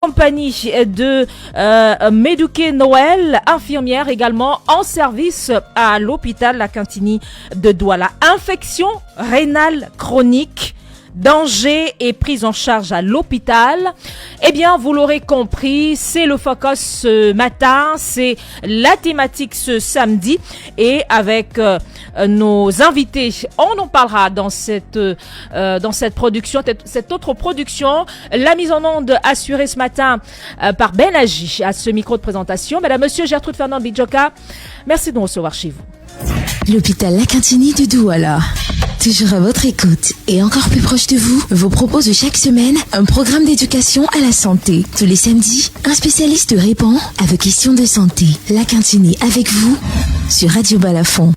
compagnie de Médouké Noël, infirmière également en service à l'hôpital La Cantini de Douala. Infection rénale chronique, danger et prise en charge à l'hôpital. Eh bien, vous l'aurez compris, c'est le focus ce matin, c'est la thématique ce samedi. Et avec nos invités, on en parlera dans cette production, cette autre production. La mise en onde assurée ce matin par Ben Agi à ce micro de présentation. Madame, Monsieur Gertrude Fernand Bidjoka, merci de nous recevoir chez vous. L'hôpital La Cantini de Douala, toujours à votre écoute et encore plus proche de vous propose chaque semaine un programme d'éducation à la santé. Tous les samedis, un spécialiste répond à vos questions de santé. La Cantini avec vous sur Radio Balafon.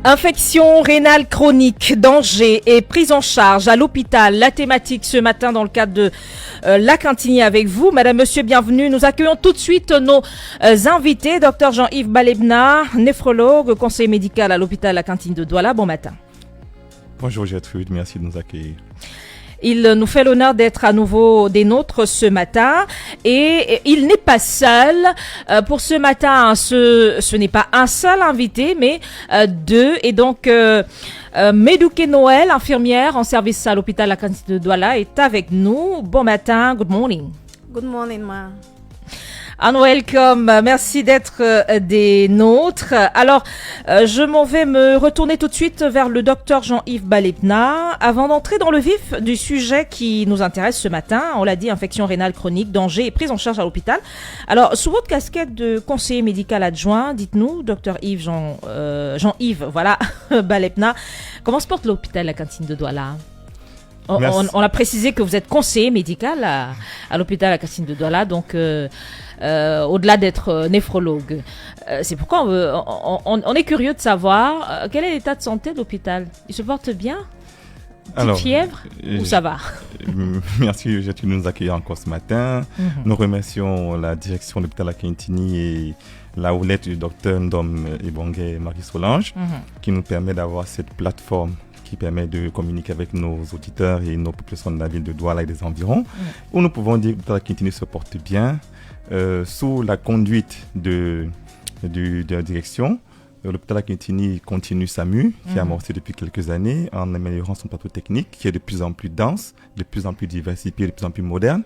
Infection rénale chronique, danger et prise en charge à l'hôpital. La thématique ce matin dans le cadre de La Cantini avec vous. Madame, Monsieur, bienvenue. Nous accueillons tout de suite nos invités. Docteur Jean-Yves Balebna, néphrologue, conseiller médical à l'hôpital La Cantini de Douala. Bon matin. Bonjour Gertrude, merci de nous accueillir. Il nous fait l'honneur d'être à nouveau des nôtres ce matin et il n'est pas seul. Pour ce matin, ce n'est pas un seul invité, mais deux. Et donc, Médouké Noël, infirmière en service à l'hôpital La Cantini de Douala, est avec nous. Bon matin, good morning. Good morning, ma. And welcome, merci d'être des nôtres. Alors, je m'en vais me retourner tout de suite vers le docteur Jean-Yves Balebna. Avant d'entrer dans le vif du sujet qui nous intéresse ce matin, on l'a dit, infection rénale chronique, danger et prise en charge à l'hôpital. Alors, sous votre casquette de conseiller médical adjoint, dites-nous, docteur Jean-Yves, voilà, Balebna, comment se porte l'hôpital La Cantini de Douala ? On a précisé que vous êtes conseiller médical à l'hôpital La Cantini de Douala, donc au-delà d'être néphrologue. C'est pourquoi on est curieux de savoir quel est l'état de santé de l'hôpital. Il se porte bien ? Petite fièvre ou ça va ? Merci de nous accueillir encore ce matin. Nous remercions la direction de l'hôpital La Cantini et la houlette du docteur Ndom Ebongue Marie-Solange qui nous permet d'avoir cette plateforme qui permet de communiquer avec nos auditeurs et nos populations de la ville de Douala et des environs, où nous pouvons dire que l'hôpital La Cantini se porte bien sous la conduite de la direction. L'hôpital La Cantini continue sa mue, qui a amorcé depuis quelques années, en améliorant son plateau technique, qui est de plus en plus dense, de plus en plus diversifié, de plus en plus moderne,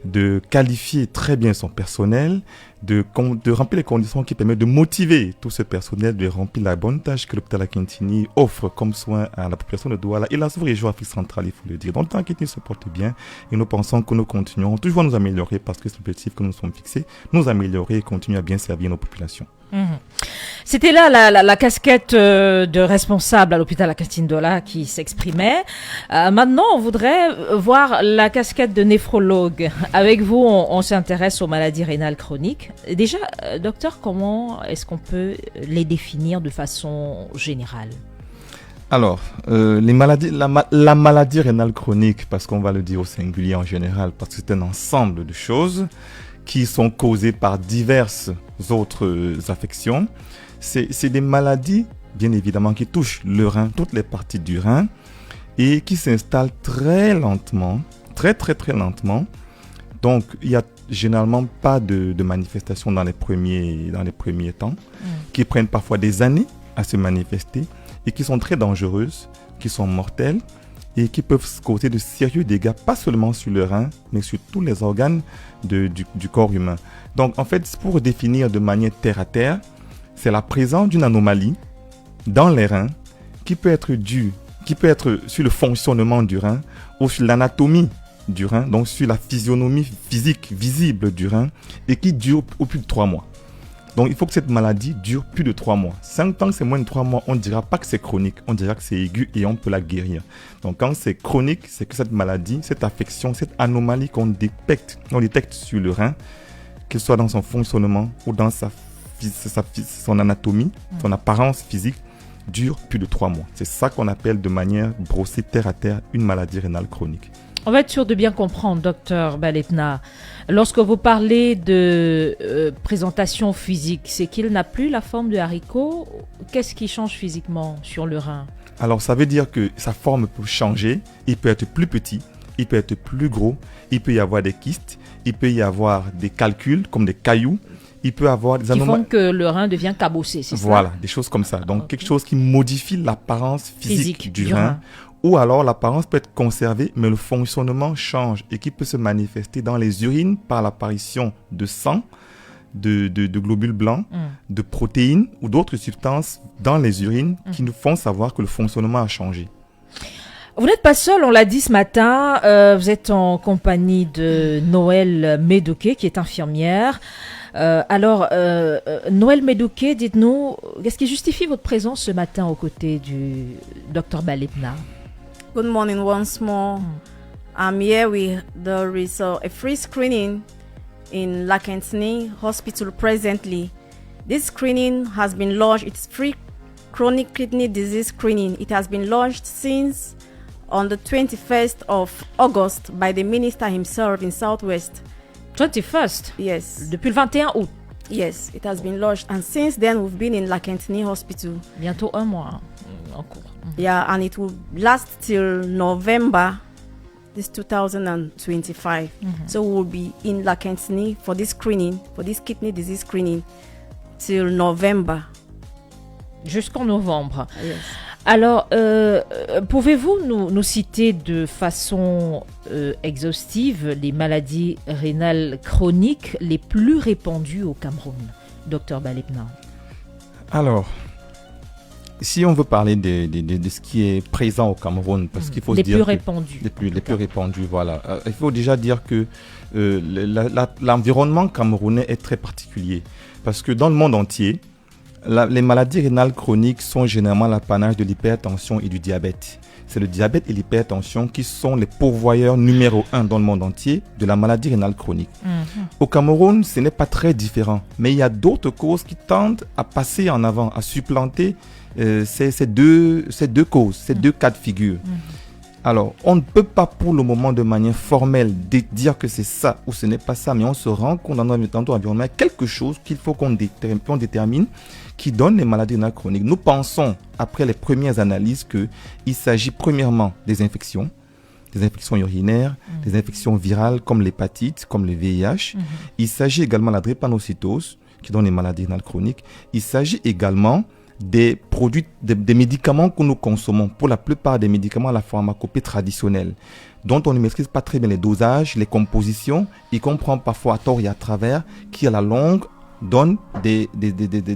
de qualifier très bien son personnel, de remplir les conditions qui permettent de motiver tout ce personnel, de remplir la bonne tâche que l'hôpital La Cantini offre comme soin à la population de Douala et la sous-région Afrique centrale, il faut le dire. Donc, l'hôpital La Cantini se porte bien et nous pensons que nous continuons toujours à nous améliorer parce que c'est l'objectif que nous nous sommes fixés, nous améliorer et continuer à bien servir nos populations. C'était là la casquette de responsable à l'hôpital La Cantini de Douala qui s'exprimait. Maintenant, on voudrait voir la casquette de néphrologue. Avec vous, on s'intéresse aux maladies rénales chroniques. Déjà, docteur, comment est-ce qu'on peut les définir de façon générale ? Alors, les maladies, la maladie rénale chronique, parce qu'on va le dire au singulier en général, parce que c'est un ensemble de choses qui sont causées par diverses autres affections. C'est des maladies, bien évidemment, qui touchent le rein, toutes les parties du rein, et qui s'installent très lentement, très lentement. Donc, il n'y a généralement pas de manifestation dans les premiers temps, qui prennent parfois des années à se manifester, et qui sont très dangereuses, qui sont mortelles, et qui peuvent causer de sérieux dégâts, pas seulement sur le rein, mais sur tous les organes du corps humain. Donc, en fait, pour définir de manière terre à terre, c'est la présence d'une anomalie dans les reins qui peut être sur le fonctionnement du rein ou sur l'anatomie du rein, donc sur la physionomie physique visible du rein et qui dure au plus de 3 mois. Donc, il faut que cette maladie dure plus de 3 mois. 5 ans, c'est moins de 3 mois, on ne dira pas que c'est chronique, on dira que c'est aigu et on peut la guérir. Donc, quand c'est chronique, c'est que cette maladie, cette affection, cette anomalie qu'on détecte sur le rein, qu'elle soit dans son fonctionnement ou dans son anatomie, son apparence physique, dure plus de 3 mois. C'est ça qu'on appelle de manière brossée terre à terre une maladie rénale chronique. On va être sûr de bien comprendre, docteur Balepna. Lorsque vous parlez de présentation physique, c'est qu'il n'a plus la forme de haricot. Qu'est-ce qui change physiquement sur le rein? Alors, ça veut dire que sa forme peut changer. Il peut être plus petit, il peut être plus gros, il peut y avoir des kystes, il peut y avoir des calculs comme des cailloux, il peut avoir des anomalies. Qui font que le rein devient cabossé, c'est ça? Voilà, des choses comme ça. Donc, quelque chose qui modifie l'apparence physique du rein. Ou alors, l'apparence peut être conservée, mais le fonctionnement change et qui peut se manifester dans les urines par l'apparition de sang, de globules blancs, de protéines ou d'autres substances dans les urines qui nous font savoir que le fonctionnement a changé. Vous n'êtes pas seul, on l'a dit ce matin, vous êtes en compagnie de Noël Medouké qui est infirmière. Alors, Noël Medouké, dites-nous, qu'est-ce qui justifie votre présence ce matin aux côtés du Dr Balepna? Good morning once more. I'm here with a free screening in Lakentini Hospital presently. This screening has been launched. It's free chronic kidney disease screening. It has been launched since on the 21st of August by the minister himself in Southwest. 21st? Yes. Depuis le 21 août? Yes, it has been launched. And since then, we've been in Lakentini Hospital. Bientôt un mois en cours. Yeah, and it will last till November this 2025. So we will be in Lakentini for this screening, for this kidney disease screening, till November. Jusqu'en novembre. Yes. Alors, pouvez-vous nous citer de façon exhaustive les maladies rénales chroniques les plus répandues au Cameroun, Dr Balepna? Alors, si on veut parler de ce qui est présent au Cameroun, parce qu'il faut se dire... Les plus répandus, voilà. Il faut déjà dire que l'environnement camerounais est très particulier. Parce que dans le monde entier, les maladies rénales chroniques sont généralement l'apanage de l'hypertension et du diabète. C'est le diabète et l'hypertension qui sont les pourvoyeurs numéro 1 dans le monde entier de la maladie rénale chronique. Au Cameroun, ce n'est pas très différent, mais il y a d'autres causes qui tendent à passer en avant, à supplanter ces deux causes, ces deux cas de figure. Alors, on ne peut pas pour le moment de manière formelle dire que c'est ça ou ce n'est pas ça, mais on se rend compte dans notre environnement quelque chose qu'il faut qu'on détermine qui donne les maladies rénales chroniques. Nous pensons, après les premières analyses, qu'il s'agit premièrement des infections urinaires, des infections virales comme l'hépatite, comme le VIH. Il s'agit également de la drépanocytose qui donne les maladies rénales chroniques. Il s'agit également des produits, des médicaments que nous consommons, pour la plupart des médicaments à la pharmacopée traditionnelle, dont on ne maîtrise pas très bien les dosages, les compositions, y comprend parfois à tort et à travers, qui à la longue donnent des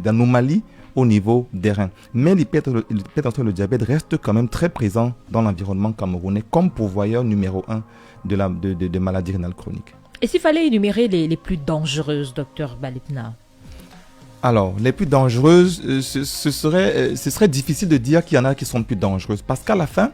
anomalies au niveau des reins. Mais l'hypertension et le diabète restent quand même très présents dans l'environnement camerounais comme pourvoyeur numéro 1 de maladies rénales chroniques. Et s'il fallait énumérer les plus dangereuses, docteur Balepna? Alors, les plus dangereuses, ce serait difficile de dire qu'il y en a qui sont plus dangereuses. Parce qu'à la fin,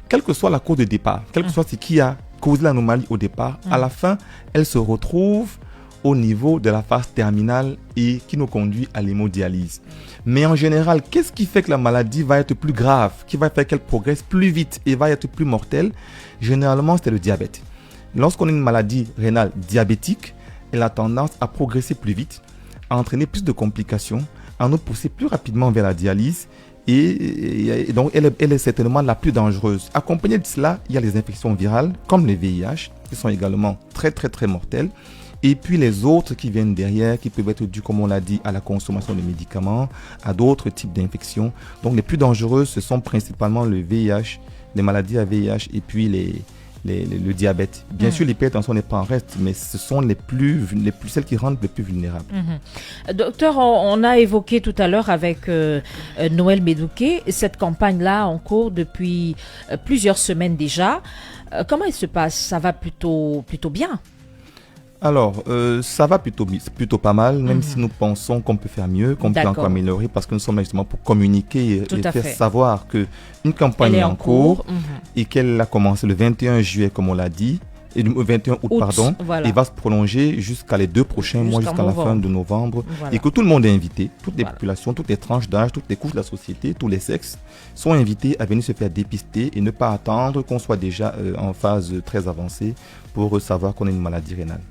quelle que soit la cause de départ, quel que soit ce qui a causé l'anomalie au départ, à la fin, elle se retrouve au niveau de la phase terminale et qui nous conduit à l'hémodialyse. Mais en général, qu'est-ce qui fait que la maladie va être plus grave, qui va faire qu'elle progresse plus vite et va être plus mortelle? Généralement, c'est le diabète. Lorsqu'on a une maladie rénale diabétique, elle a tendance à progresser plus vite, à entraîner plus de complications, à nous pousser plus rapidement vers la dialyse et donc elle est certainement la plus dangereuse. Accompagnée de cela, il y a les infections virales comme le VIH qui sont également très très très mortelles. Et puis les autres qui viennent derrière, qui peuvent être dus, comme on l'a dit, à la consommation de médicaments, à d'autres types d'infections. Donc les plus dangereuses, ce sont principalement le VIH, les maladies à VIH et puis le diabète. Bien sûr, l'hypertension n'est pas en reste, mais ce sont celles qui rendent les plus vulnérables. Docteur, on a évoqué tout à l'heure avec Noël Medouké cette campagne-là en cours depuis plusieurs semaines déjà. Comment elle se passe? Ça va plutôt bien? Alors, ça va plutôt pas mal, même si nous pensons qu'on peut faire mieux, qu'on peut encore améliorer, parce que nous sommes là justement pour communiquer et faire savoir qu'une campagne est en cours et qu'elle a commencé le 21 juillet, comme on l'a dit, et le 21 août, pardon, voilà. et va se prolonger jusqu'à les 2 prochains mois, jusqu'à la fin de novembre. Voilà. Et que tout le monde est invité, toutes les Voilà. populations, toutes les tranches d'âge, toutes les couches de la société, tous les sexes sont invités à venir se faire dépister et ne pas attendre qu'on soit déjà en phase très avancée pour savoir qu'on a une maladie rénale.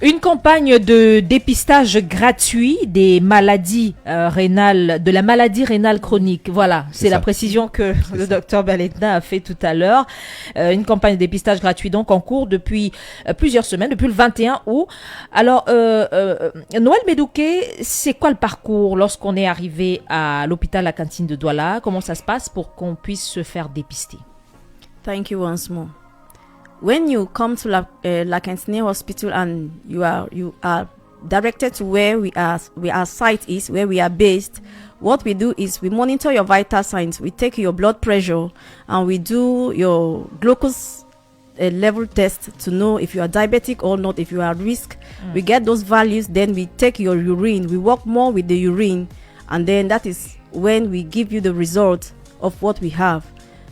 Une campagne de dépistage gratuit des maladies rénales, de la maladie rénale chronique. Voilà, c'est la ça. précision que le docteur Baletna a fait tout à l'heure. Une campagne de dépistage gratuit donc en cours depuis plusieurs semaines, depuis le 21 août. Alors, Noël Medouké, c'est quoi le parcours lorsqu'on est arrivé à l'hôpital La Cantine de Douala? Comment ça se passe pour qu'on puisse se faire dépister? Thank you once more. When you come to La Cantine Hospital and you are directed to where our site is, where we are based, what we do is we monitor your vital signs. We take your blood pressure and we do your glucose level test to know if you are diabetic or not, if you are at risk. We get those values, then we take your urine. We work more with the urine, and then that is when we give you the result of what we have.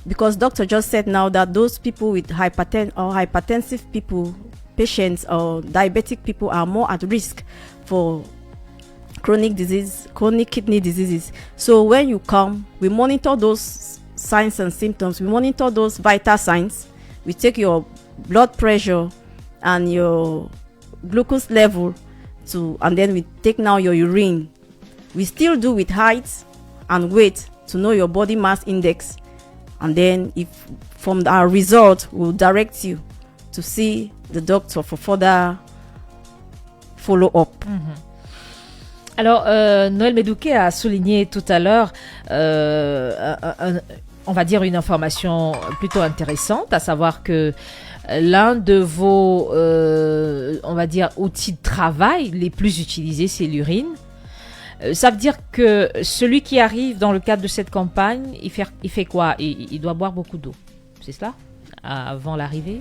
Because doctor just said now that those people with hypertensive people, patients or diabetic people are more at risk for chronic kidney diseases. So when you come, we monitor those signs and symptoms. We monitor those vital signs. We take your blood pressure and your glucose level and then we take now your urine. We still do with height and weight to know your body mass index. And then if from our result, we'll direct you to see the doctor for further follow-up. Alors, Noël Medouké a souligné tout à l'heure, on va dire une information plutôt intéressante, à savoir que l'un de vos, on va dire, outils de travail les plus utilisés, c'est l'urine. Ça veut dire que celui qui arrive dans le cadre de cette campagne, il fait quoi? Il doit boire beaucoup d'eau, c'est cela? Avant l'arrivée?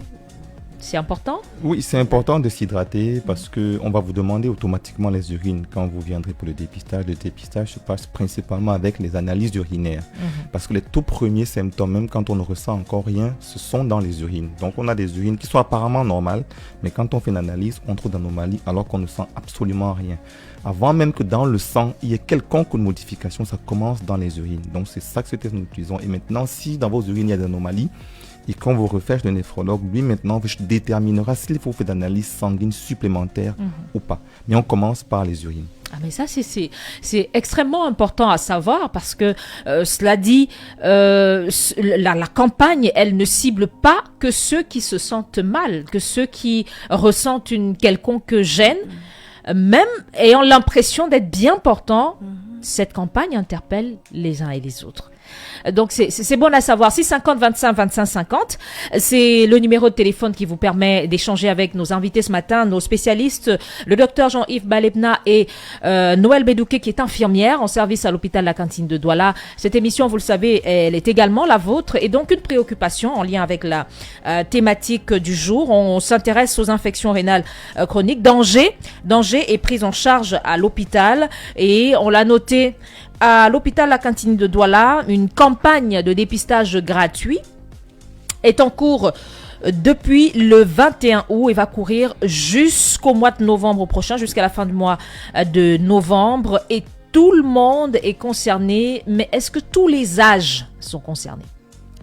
C'est important? Oui, c'est important de s'hydrater parce qu'on va vous demander automatiquement les urines quand vous viendrez pour le dépistage. Le dépistage se passe principalement avec les analyses urinaires. Parce que les tout premiers symptômes, même quand on ne ressent encore rien, ce sont dans les urines. Donc on a des urines qui sont apparemment normales, mais quand on fait une analyse, on trouve d'anomalies alors qu'on ne sent absolument rien. Avant même que dans le sang, il y ait quelconque modification, ça commence dans les urines. Donc c'est ça que ce test nous utilisons. Et maintenant, si dans vos urines il y a des anomalies, et quand vous refaites le néphrologue, lui maintenant déterminera s'il faut faire d'analyse sanguine supplémentaire ou pas. Mais on commence par les urines. Ah mais ça c'est extrêmement important à savoir parce que cela dit la campagne elle ne cible pas que ceux qui se sentent mal, que ceux qui ressentent une quelconque gêne, même ayant l'impression d'être bien portants. Cette campagne interpelle les uns et les autres. Donc c'est bon à savoir. 650 25 25 50, c'est le numéro de téléphone qui vous permet d'échanger avec nos invités ce matin, nos spécialistes, le docteur Jean-Yves Balepna et Noël Medouké qui est infirmière en service à l'hôpital La Cantine de Douala. Cette émission, vous le savez, elle est également la vôtre et donc une préoccupation en lien avec la thématique du jour. On s'intéresse aux infections rénales chroniques. Danger et prise en charge à l'hôpital et on l'a noté à l'hôpital La Cantine de Douala, une campagne de dépistage gratuit est en cours depuis le 21 août et va courir jusqu'au mois de novembre prochain, jusqu'à la fin du mois de novembre. Et tout le monde est concerné, mais est-ce que tous les âges sont concernés?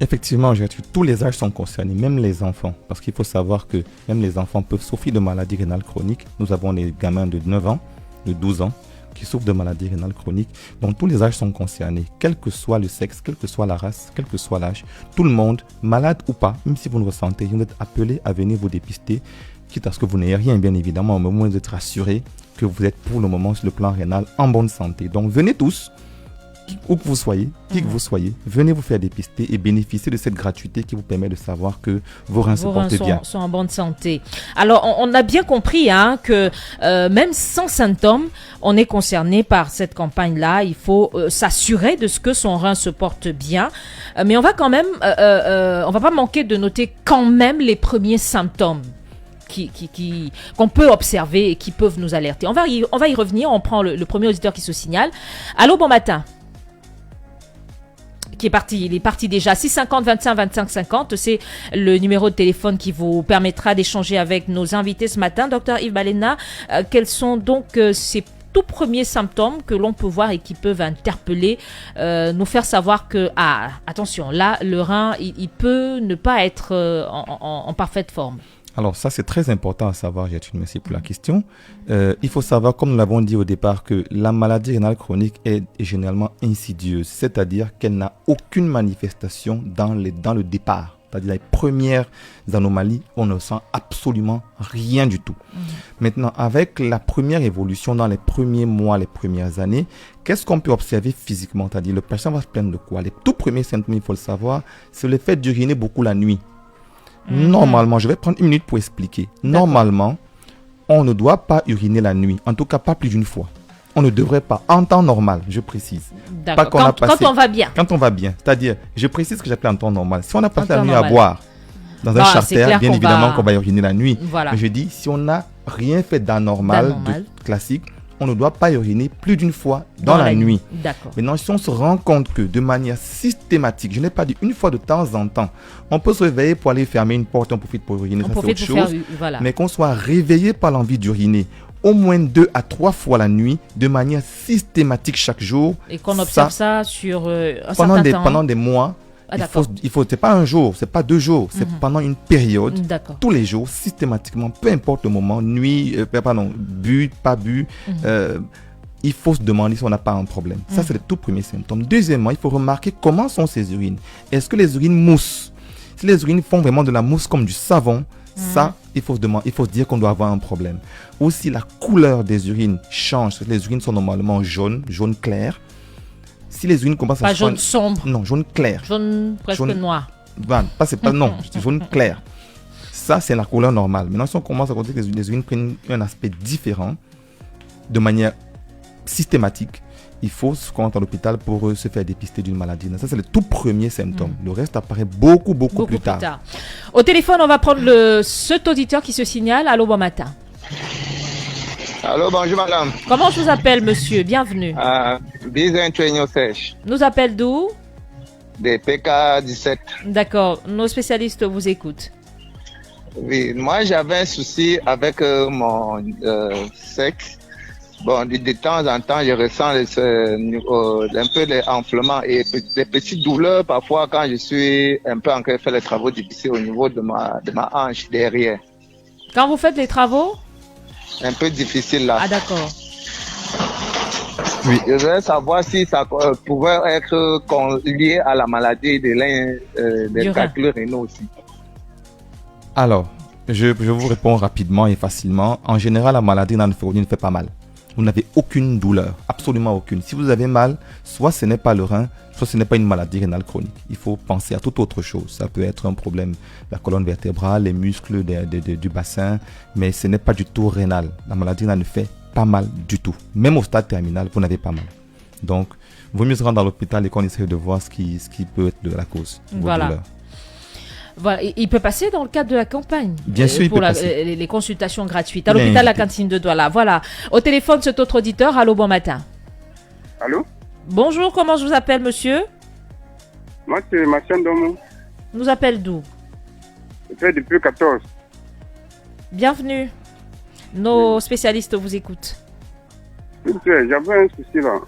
Effectivement, tous les âges sont concernés, même les enfants. Parce qu'il faut savoir que même les enfants peuvent souffrir de maladies rénales chroniques. Nous avons des gamins de 9 ans, de 12 ans, qui souffrent de maladies rénales chroniques. Donc tous les âges sont concernés, quel que soit le sexe, quelle que soit la race, quel que soit l'âge. Tout le monde, malade ou pas, même si vous le ressentez, vous êtes appelé à venir vous dépister, quitte à ce que vous n'ayez rien, bien évidemment, au moment d'être assuré que vous êtes pour le moment sur le plan rénal en bonne santé. Donc venez tous, où que vous soyez, qui que vous soyez, venez vous faire dépister et bénéficier de cette gratuité qui vous permet de savoir que vos reins se portent bien. Sont en bonne santé. Alors, on a bien compris que même sans symptômes, on est concerné par cette campagne-là. Il faut s'assurer de ce que son rein se porte bien. Mais on va quand même, on va pas manquer de noter quand même les premiers symptômes qu'on peut observer et qui peuvent nous alerter. On va y revenir. On prend le premier auditeur qui se signale. Allô, bon matin. qui est parti. Il est parti déjà. 650 25 25 50, c'est le numéro de téléphone qui vous permettra d'échanger avec nos invités ce matin. Docteur Yves Baléna, quels sont donc ces tout premiers symptômes que l'on peut voir et qui peuvent interpeller, nous faire savoir que, attention, là, le rein, il peut ne pas être en parfaite forme. Alors ça, c'est très important à savoir, Gertrude, merci pour la question. Il faut savoir, comme nous l'avons dit au départ, que la maladie rénale chronique est généralement insidieuse, c'est-à-dire qu'elle n'a aucune manifestation dans le départ. C'est-à-dire les premières anomalies, on ne sent absolument rien du tout. Maintenant, avec la première évolution dans les premiers mois, les premières années, qu'est-ce qu'on peut observer physiquement? C'est-à-dire le patient va se plaindre de quoi? Les tout premiers symptômes, il faut le savoir, c'est le fait d'uriner beaucoup la nuit. Normalement, je vais prendre une minute pour expliquer. Normalement, on ne doit pas uriner la nuit, en tout cas pas plus d'une fois. On ne devrait pas, en temps normal, je précise. D'accord. Quand on va bien. Quand on va bien. C'est-à-dire, je précise que j'appelle en temps normal. Si on a passé la nuit à boire dans un charter, bien évidemment qu'on va uriner la nuit. Voilà. Mais je dis, si on n'a rien fait d'anormal, classique, on ne doit pas uriner plus d'une fois dans la nuit. D'accord. Maintenant, si on se rend compte que de manière systématique, je n'ai pas dit une fois de temps en temps, on peut se réveiller pour aller fermer une porte, on profite pour uriner, ça c'est autre chose. Voilà. Mais qu'on soit réveillé par l'envie d'uriner au moins 2 à 3 fois la nuit, de manière systématique chaque jour. Et qu'on observe ça sur un certain temps. Pendant des mois. C'est pas un jour, c'est pas 2 jours, c'est pendant une période, tous les jours, systématiquement, peu importe le moment, nuit, bu, pas bu, il faut se demander si on n'a pas un problème. Ça, c'est le tout premier symptôme. Deuxièmement, il faut remarquer comment sont ces urines. Est-ce que les urines moussent? Si les urines font vraiment de la mousse comme du savon, ça, il faut se dire qu'on doit avoir un problème. Aussi, la couleur des urines change. Les urines sont normalement jaune clair. Si les urines commencent à jaune sombre. Non, jaune clair. Jaune presque noir. Non, c'est jaune clair. Ça, c'est la couleur normale. Maintenant, si on commence à constater que les urines prennent un aspect différent, de manière systématique, il faut se rendre à l'hôpital pour se faire dépister d'une maladie. Ça, c'est le tout premier symptôme. Le reste apparaît beaucoup plus tard. Au téléphone, on va prendre cet auditeur qui se signale. Allô, bon matin. Allô, bonjour madame. Comment je vous appelle, monsieur? Bienvenue. Nous appelle d'où? Des PK17. D'accord, nos spécialistes vous écoutent. Oui, moi j'avais un souci avec mon sexe. Bon, de temps en temps, je ressens un peu d'enflement et des petites douleurs parfois quand je suis un peu en train de faire les travaux difficiles au niveau de ma hanche derrière. Quand vous faites les travaux? Un peu difficile là. Ah d'accord. Oui. Je voudrais savoir si ça pouvait être lié à la maladie des calculs rénaux aussi. Alors, je vous réponds rapidement et facilement. En général, la maladie rénale chronique ne fait pas mal. Vous n'avez aucune douleur, absolument aucune. Si vous avez mal, soit ce n'est pas le rein, soit ce n'est pas une maladie rénale chronique. Il faut penser à toute autre chose. Ça peut être un problème de la colonne vertébrale, les muscles du bassin, mais ce n'est pas du tout rénal. La maladie rénale ne fait pas mal du tout. Même au stade terminal, vous n'avez pas mal. Donc, il vaut mieux se rendre à l'hôpital et qu'on essaie de voir ce qui peut être de la cause de vos douleurs. Voilà, il peut passer dans le cadre de la campagne. Bien sûr, pour les consultations gratuites à l'hôpital La Cantine de Douala. Voilà. Au téléphone, cet autre auditeur. Allô, bon matin. Allô? Bonjour, comment je vous appelle, monsieur? Moi, c'est Machin Domo. Nous appelle d'où? Je fais depuis 14. Bienvenue. Nos spécialistes vous écoutent. J'avais un souci là.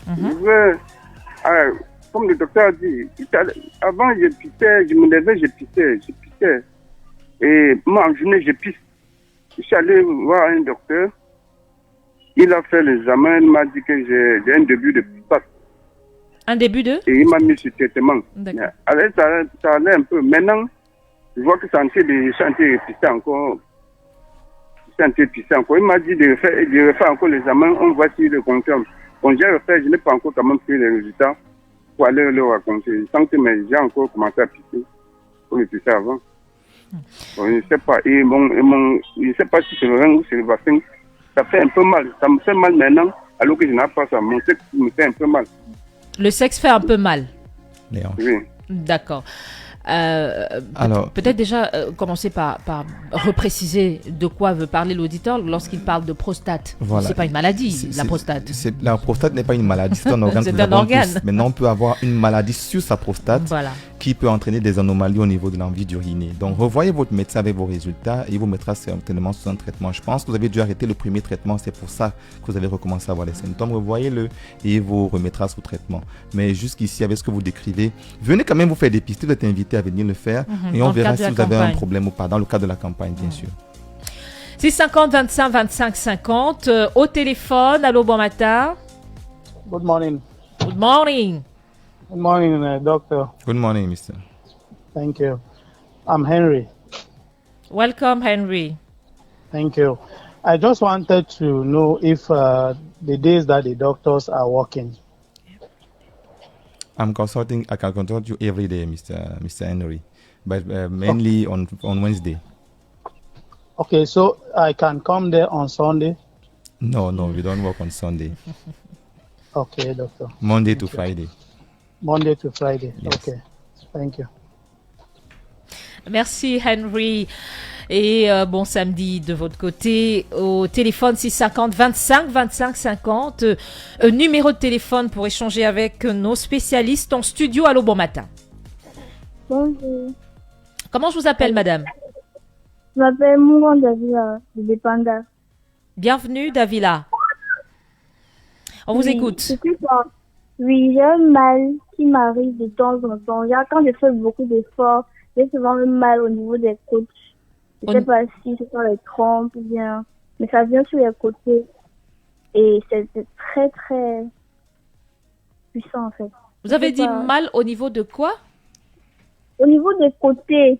Comme le docteur a dit, avant je pissais, je me levais, je pissais. Et moi en journée, je pisse. Je suis allé voir un docteur. Il a fait l'examen, il m'a dit que j'ai un début de pissage. Un début de? Et il m'a mis sur traitement. Alors ça allait un peu. Maintenant, je vois que c'est en train de pisser encore. Il m'a dit de refaire encore l'examen, on voit s'il le confirme. Bon, j'ai refait, je n'ai pas encore quand même pris les résultats. Pour aller le raconter. Je sens que j'ai encore commencé à pisser. Comme je pissais avant. Bon, je ne sais pas. Je ne sais pas si c'est le rein ou c'est le bassin. Ça fait un peu mal. Ça me fait mal maintenant, alors que je n'ai pas ça. Mon sexe me fait un peu mal. Le sexe fait un peu mal? Oui. D'accord. Alors, peut-être déjà commencer par repréciser de quoi veut parler l'auditeur lorsqu'il parle de prostate. Voilà. C'est pas une maladie, la prostate. La prostate n'est pas une maladie, c'est un organe C'est que nous un avons organe. tous. Maintenant, on peut avoir une maladie sur sa prostate Voilà. qui peut entraîner des anomalies au niveau de l'envie d'uriner. Donc, revoyez votre médecin avec vos résultats et il vous mettra certainement sur un traitement. Je pense que vous avez dû arrêter le premier traitement, c'est pour ça que vous avez recommencé à avoir les symptômes. Revoyez-le et il vous remettra sous traitement. Mais jusqu'ici, avec ce que vous décrivez, venez quand même vous faire dépister, vous êtes invité à venir le faire et Dans on le verra cadre de si la vous avez un campagne. problème ou pas, dans le cadre de la campagne, bien sûr. 650 25 25 50 au téléphone. Allô, bon matin. Good morning. Good morning. Good morning, doctor. Good morning, mister. Thank you. I'm Henry. Welcome, Henry. Thank you. I just wanted to know if the days that the doctors are working. I can consult you every day, Mr. Henry, but mainly on Wednesday. Okay, so I can come there on Sunday. No, we don't work on Sunday. Okay, doctor. Monday to Friday. Monday to Friday. Yes. Okay. Thank you. Merci, Henry. Et bon samedi de votre côté au téléphone 650 25 25 50. Numéro de téléphone pour échanger avec nos spécialistes en studio. Allô, bon matin. Bonjour. Comment je vous appelle, madame? Je m'appelle Mouron Davila, de Dépenda. Bienvenue, Davila. On vous écoute. Oui, j'ai un mal qui m'arrive de temps en temps. Quand je fais beaucoup d'efforts, j'ai souvent un mal au niveau des côtes. Je ne sais pas si ce sont les trompes ou bien, mais ça vient sur les côtés. Et c'est très, très puissant, en fait. Vous avez dit mal au niveau de quoi? Au niveau des côtés.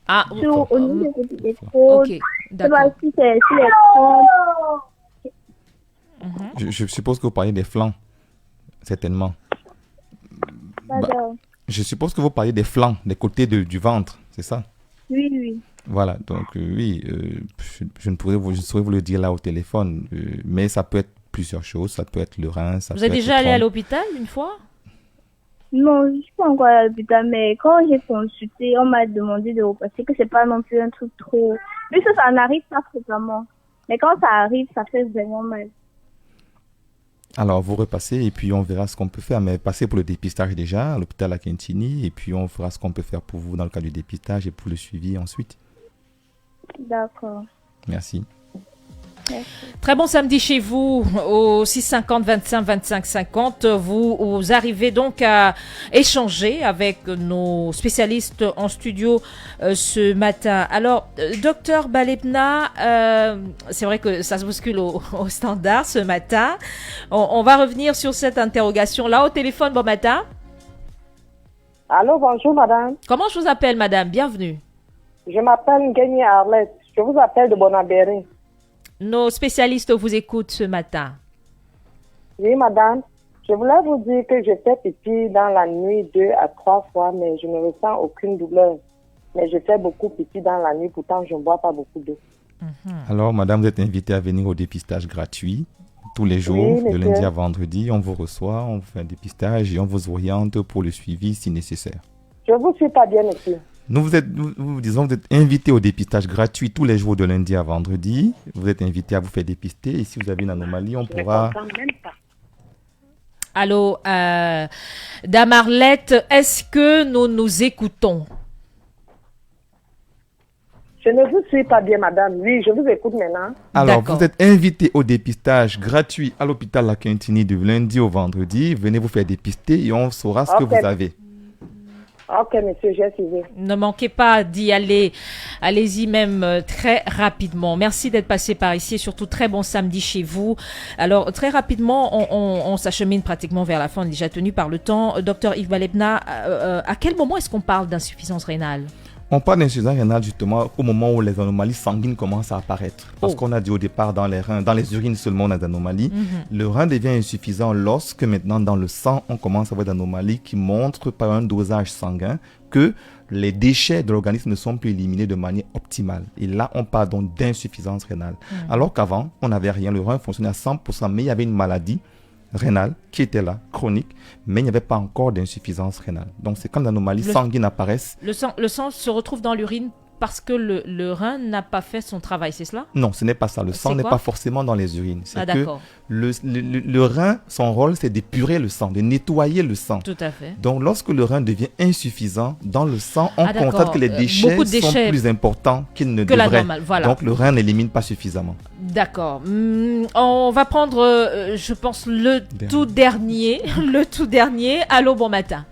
Ah, Au niveau des côtés des côtes. ok, Je sais d'accord. pas si c'est sur les trompes. Je suppose que vous parlez des flancs, certainement. Pardon. Je suppose que vous parlez des flancs, des côtés du ventre, c'est ça? Oui, oui. Voilà, donc oui, je ne saurais vous le dire là au téléphone, mais ça peut être plusieurs choses, ça peut être le rein, ça Vous peut êtes être déjà le allé à trompe. l'hôpital une fois? Non, je ne suis pas encore à l'hôpital, mais quand j'ai consulté, on m'a demandé de repasser, que c'est pas non plus un truc trop... Puisque ça n'arrive pas fréquemment. Mais quand ça arrive, ça fait vraiment mal. Alors, vous repassez et puis on verra ce qu'on peut faire. Mais passez pour le dépistage déjà à l'hôpital La Quintini et puis on fera ce qu'on peut faire pour vous dans le cas du dépistage et pour le suivi ensuite. D'accord. Merci. Très bon samedi chez vous au 650 25 25 50. Vous arrivez donc à échanger avec nos spécialistes en studio ce matin. Alors, docteur Balebna, c'est vrai que ça se bouscule au standard ce matin. On va revenir sur cette interrogation-là au téléphone. Bon matin. Allô, bonjour madame. Comment je vous appelle, madame? Bienvenue. Je m'appelle Gagné Arlette. Je vous appelle de Bonabéry. Nos spécialistes vous écoutent ce matin. Oui, madame. Je voulais vous dire que je fais pipi dans la nuit 2 à 3 fois, mais je ne ressens aucune douleur. Mais je fais beaucoup pipi dans la nuit, pourtant je ne bois pas beaucoup d'eau. Alors, madame, vous êtes invitée à venir au dépistage gratuit tous les jours, Oui, de monsieur. lundi à vendredi. On vous reçoit, on vous fait un dépistage et on vous oriente pour le suivi si nécessaire. Je vous suis pas bien, monsieur. Nous vous êtes invité au dépistage gratuit tous les jours de lundi à vendredi. Vous êtes invité à vous faire dépister et si vous avez une anomalie, on pourra... même pas. Allô, Dame Arlette, est-ce que nous nous écoutons? Je ne vous suis pas bien, madame. Oui, je vous écoute maintenant. Alors, D'accord. vous êtes invité au dépistage gratuit à l'hôpital La Quintini de lundi au vendredi. Venez vous faire dépister et on saura ce que Ok. vous avez. Ok, monsieur, j'ai suivi. Ne manquez pas d'y aller. Allez-y même très rapidement. Merci d'être passé par ici et surtout très bon samedi chez vous. Alors, très rapidement, on s'achemine pratiquement vers la fin. On est déjà tenu par le temps. Docteur Yves Balebna, à quel moment est-ce qu'on parle d'insuffisance rénale? On parle d'insuffisance rénale justement au moment où les anomalies sanguines commencent à apparaître. Parce qu'on a dit au départ dans les reins, dans les urines seulement on a des anomalies. Le rein devient insuffisant lorsque maintenant dans le sang on commence à avoir des anomalies qui montrent par un dosage sanguin que les déchets de l'organisme ne sont plus éliminés de manière optimale. Et là on parle donc d'insuffisance rénale. Alors qu'avant on n'avait rien, le rein fonctionnait à 100% mais il y avait une maladie rénale qui était là, chronique, mais il n'y avait pas encore d'insuffisance rénale. Donc c'est quand l'anomalie sanguine apparaissent. Le sang se retrouve dans l'urine parce que le rein n'a pas fait son travail, c'est cela? Non, ce n'est pas ça. Le sang n'est pas forcément dans les urines. C'est que le rein, son rôle, c'est d'épurer le sang, de nettoyer le sang. Tout à fait. Donc, lorsque le rein devient insuffisant, dans le sang, on constate que les déchets sont plus importants qu'ils ne devraient. Voilà. Donc, le rein n'élimine pas suffisamment. D'accord. On va prendre, je pense, tout dernier. Le tout dernier. Allô, bon matin.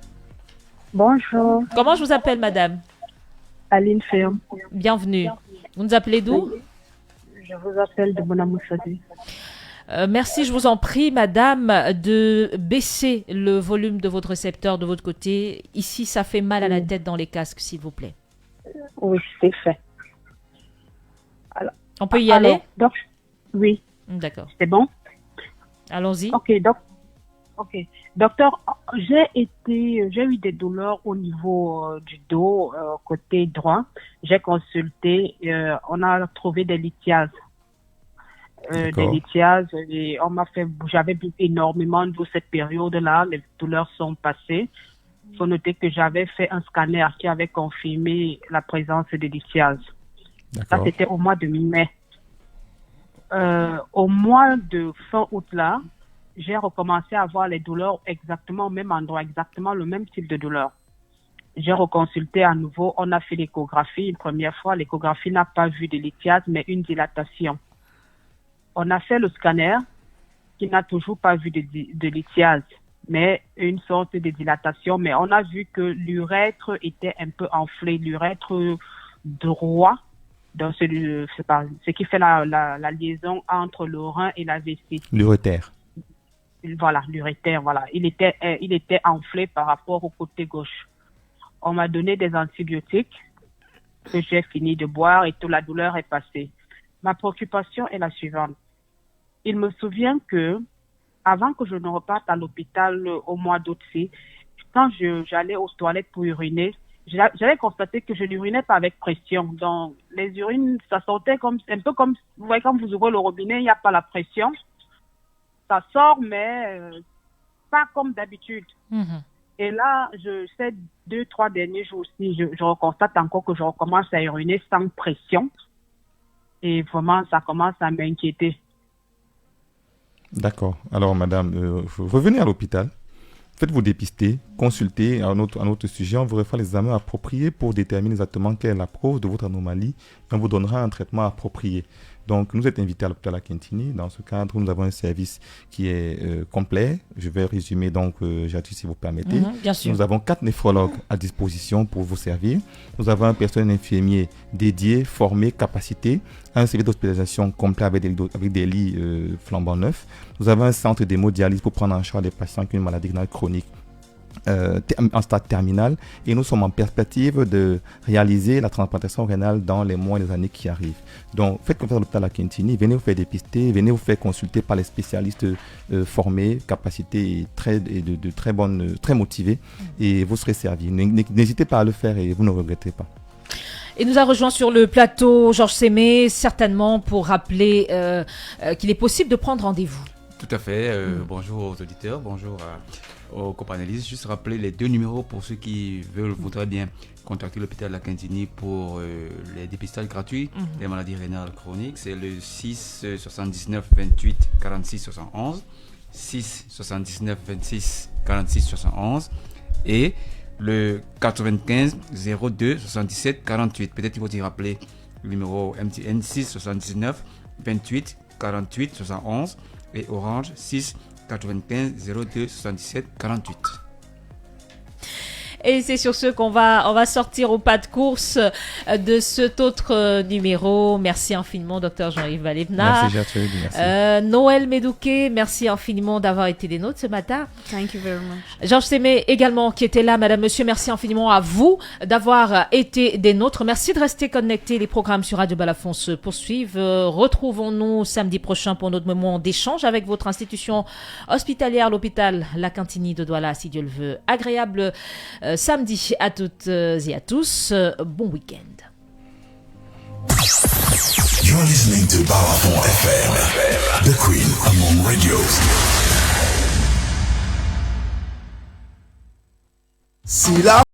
Bonjour. Comment je vous appelle, madame? Aline Ferme. Bienvenue. Vous nous appelez d'où? Je vous appelle de Bonamoussadi. Merci, je vous en prie, madame, de baisser le volume de votre récepteur de votre côté. Ici, ça fait mal à la tête dans les casques, s'il vous plaît. Oui, c'est fait. Alors, on peut y aller? Donc, oui. D'accord. C'est bon? Allons-y. Ok, docteur, j'ai eu des douleurs au niveau du dos, côté droit. J'ai consulté, on a trouvé des lithiases. Et j'avais bu énormément d'eau cette période-là, les douleurs sont passées. Il faut noter que j'avais fait un scanner qui avait confirmé la présence des lithiases. Ça, c'était au mois de mai. Au mois de fin août là, j'ai recommencé à avoir les douleurs exactement au même endroit, exactement le même type de douleur. J'ai reconsulté à nouveau, on a fait l'échographie une première fois. L'échographie n'a pas vu de lithiase, mais une dilatation. On a fait le scanner qui n'a toujours pas vu de lithiase, mais une sorte de dilatation. Mais on a vu que l'urètre était un peu enflé, l'urètre droit, dans ce qui fait la liaison entre le rein et la vessie. L'urétère. Voilà, l'urétère, voilà. Il était enflé par rapport au côté gauche. On m'a donné des antibiotiques que j'ai fini de boire et toute la douleur est passée. Ma préoccupation est la suivante. Il me souvient que, avant que je ne reparte à l'hôpital au mois d'août-ci, quand j'allais aux toilettes pour uriner, j'avais constaté que je n'urinais pas avec pression. Donc, les urines, ça sortait un peu comme, vous voyez, quand vous ouvrez le robinet, il n'y a pas la pression. Ça sort, mais pas comme d'habitude. Mm-hmm. Et là, ces 2-3 derniers jours-ci, je constate encore que je recommence à uriner sans pression. Et vraiment, ça commence à m'inquiéter. D'accord. Alors, madame, revenez à l'hôpital. Faites-vous dépister, consultez à notre sujet. On vous refera les examens appropriés pour déterminer exactement quelle est la cause de votre anomalie. Et on vous donnera un traitement approprié. Donc, nous êtes invités à l'hôpital Akintini. Dans ce cadre, nous avons un service qui est complet. Je vais résumer, donc, Jatu, si vous permettez. Bien sûr. Nous avons 4 néphrologues à disposition pour vous servir. Nous avons un personnel infirmier dédié, formé, capacité. Un service d'hospitalisation complet avec des lits flambant neufs. Nous avons un centre d'hémodialyse pour prendre en charge les patients qui ont une maladie rénale chronique en stade terminal, et nous sommes en perspective de réaliser la transplantation rénale dans les mois et les années qui arrivent. Donc faites confiance à l'hôpital Akintini, venez vous faire dépister, venez vous faire consulter par les spécialistes formés, capacités très motivés, et vous serez servis. N'hésitez pas à le faire et vous ne regretterez pas. Et nous a rejoint sur le plateau Georges Sémé, certainement pour rappeler qu'il est possible de prendre rendez-vous. Tout à fait. Bonjour aux auditeurs, bonjour aux copanélistes. Juste rappeler les 2 numéros pour ceux qui voudraient bien contacter l'hôpital Akintini pour les dépistages gratuits des maladies rénales chroniques. C'est le 6 79 28 46 71, 6 79 26 46 71 et le 95 02 77 48. Peut-être qu'il faut y rappeler le numéro MTN 6 79 28 48 71 et Orange 6 95 02 77 48. Et c'est sur ce qu'on va sortir au pas de course de cet autre numéro. Merci infiniment, Dr Jean-Yves Balebna. Merci Gertrude, merci. Noël Médouquet, merci infiniment d'avoir été des nôtres ce matin. Thank you very much. Georges Sémé également qui était là, madame, monsieur, merci infiniment à vous d'avoir été des nôtres. Merci de rester connectés. Les programmes sur Radio Balafon se poursuivent. Retrouvons-nous samedi prochain pour notre moment d'échange avec votre institution hospitalière, l'hôpital L'Akintini de Douala, si Dieu le veut. Agréable samedi à toutes et à tous. Bon week-end. You're listening to Balafon FM, the queen among radios. Si la